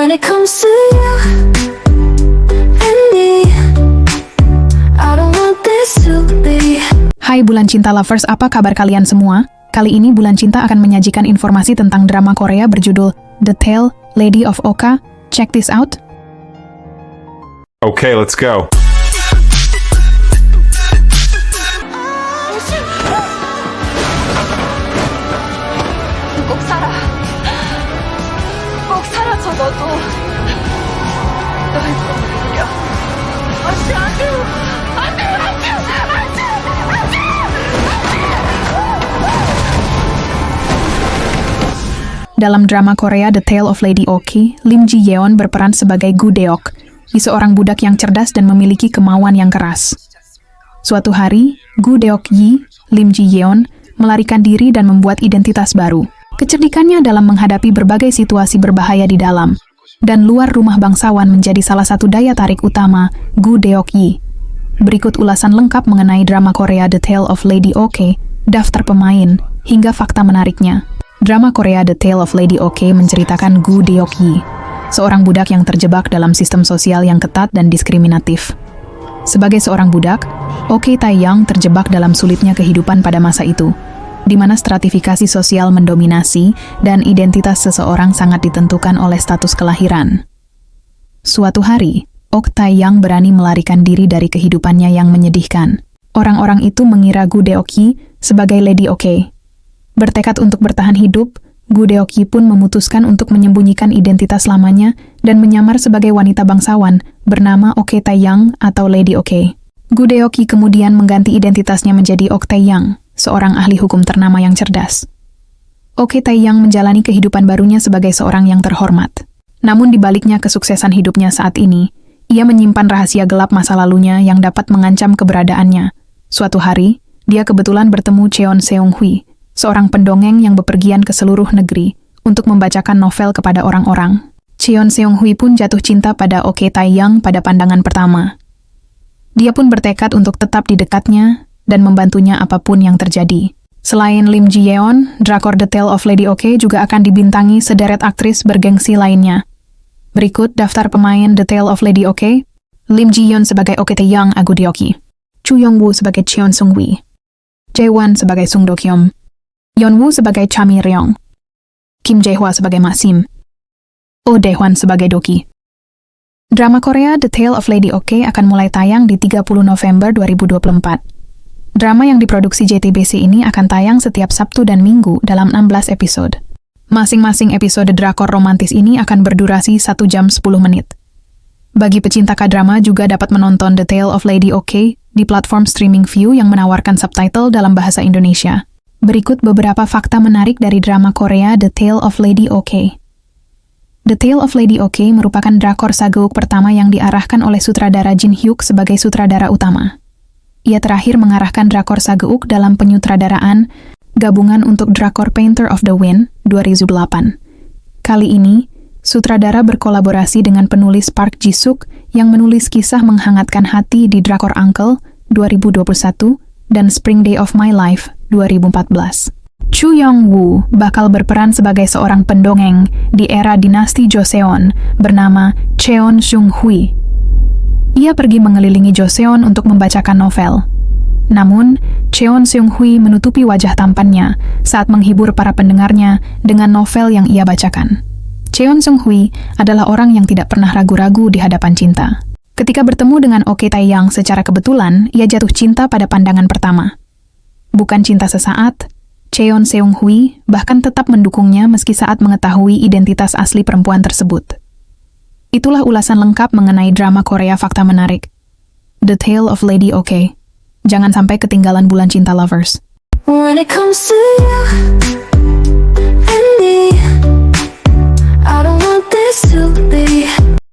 When it comes to you and me, I don't want this to be. Hai Bulan Cinta Lovers, apa kabar kalian semua? Kali ini Bulan Cinta akan menyajikan informasi tentang drama Korea berjudul The Tale Lady of Oka. Check this out. Okay, let's go. 꼭 살아. 꼭 사라져 너도. 널 보내려. Dalam drama Korea The Tale of Lady Oki, Lim Ji Yeon berperan sebagai Gu Deok, seorang budak yang cerdas dan memiliki kemauan yang keras. Suatu hari, Gu Deok Yi, Lim Ji Yeon, melarikan diri dan membuat identitas baru. Kecerdikannya dalam menghadapi berbagai situasi berbahaya di dalam dan luar rumah bangsawan menjadi salah satu daya tarik utama Gu Deok Yi. Berikut ulasan lengkap mengenai drama Korea The Tale of Lady Oki, daftar pemain, hingga fakta menariknya. Drama Korea The Tale of Lady Oki menceritakan Gu Deok Yi, seorang budak yang terjebak dalam sistem sosial yang ketat dan diskriminatif. Sebagai seorang budak, Oki Tae-young terjebak dalam sulitnya kehidupan pada masa itu, di mana stratifikasi sosial mendominasi dan identitas seseorang sangat ditentukan oleh status kelahiran. Suatu hari, Ok Tae-young berani melarikan diri dari kehidupannya yang menyedihkan. Orang-orang itu mengira Gu Deok Yi sebagai Lady Oki. Bertekad untuk bertahan hidup, Gu Deok Yi pun memutuskan untuk menyembunyikan identitas lamanya dan menyamar sebagai wanita bangsawan bernama Ok Tae-young atau Lady Oki. Gu Deok Yi kemudian mengganti identitasnya menjadi Ok Tae-young, seorang ahli hukum ternama yang cerdas. Ok Tae-young menjalani kehidupan barunya sebagai seorang yang terhormat. Namun di baliknya kesuksesan hidupnya saat ini, ia menyimpan rahasia gelap masa lalunya yang dapat mengancam keberadaannya. Suatu hari, dia kebetulan bertemu Cheon Seung-hui, seorang pendongeng yang bepergian ke seluruh negeri untuk membacakan novel kepada orang-orang. Cheon Seung-hui pun jatuh cinta pada Ok Tae-young pada pandangan pertama. Dia pun bertekad untuk tetap di dekatnya dan membantunya apapun yang terjadi. Selain Lim Ji Yeon, drakor The Tale of Lady Oki juga akan dibintangi sederet aktris bergengsi lainnya. Berikut daftar pemain The Tale of Lady Oki. Lim Ji Yeon sebagai Ok Tae-young Gu Deok Yi, Chu Yong-woo sebagai Cheon Seung-hui, Jae-won sebagai Sung Do-kyum, Yeon-woo sebagai Cha Mi-ryong, Kim Jae-hwa sebagai Ma-sim, Oh Dae-hwan sebagai Doki. Drama Korea The Tale of Lady Oki akan mulai tayang di 30 November 2024. Drama yang diproduksi JTBC ini akan tayang setiap Sabtu dan Minggu dalam 16 episode. Masing-masing episode drakor romantis ini akan berdurasi 1 jam 10 menit. Bagi pecinta K-drama juga dapat menonton The Tale of Lady Oki di platform streaming Viu yang menawarkan subtitle dalam bahasa Indonesia. Berikut beberapa fakta menarik dari drama Korea The Tale of Lady Oki. The Tale of Lady Oki merupakan drakor sageuk pertama yang diarahkan oleh sutradara Jin Hyuk sebagai sutradara utama. Ia terakhir mengarahkan drakor sageuk dalam penyutradaraan Gabungan untuk Drakor Painter of the Wind 2008. Kali ini, sutradara berkolaborasi dengan penulis Park Ji-suk yang menulis kisah menghangatkan hati di drakor Uncle 2021 dan Spring Day of My Life 2014. Chu Yong-woo bakal berperan sebagai seorang pendongeng di era dinasti Joseon bernama Cheon Seung-hui. Ia pergi mengelilingi Joseon untuk membacakan novel. Namun, Cheon Seung-hui menutupi wajah tampannya saat menghibur para pendengarnya dengan novel yang ia bacakan. Cheon Seung-hui adalah orang yang tidak pernah ragu-ragu di hadapan cinta. Ketika bertemu dengan Ok Tae-young secara kebetulan, ia jatuh cinta pada pandangan pertama. Bukan cinta sesaat, Cheon Seung-hui bahkan tetap mendukungnya meski saat mengetahui identitas asli perempuan tersebut. Itulah ulasan lengkap mengenai drama Korea fakta menarik, The Tale of Lady Oki. Jangan sampai ketinggalan Bulan Cinta Lovers. When it comes to you and me, I don't want this to be.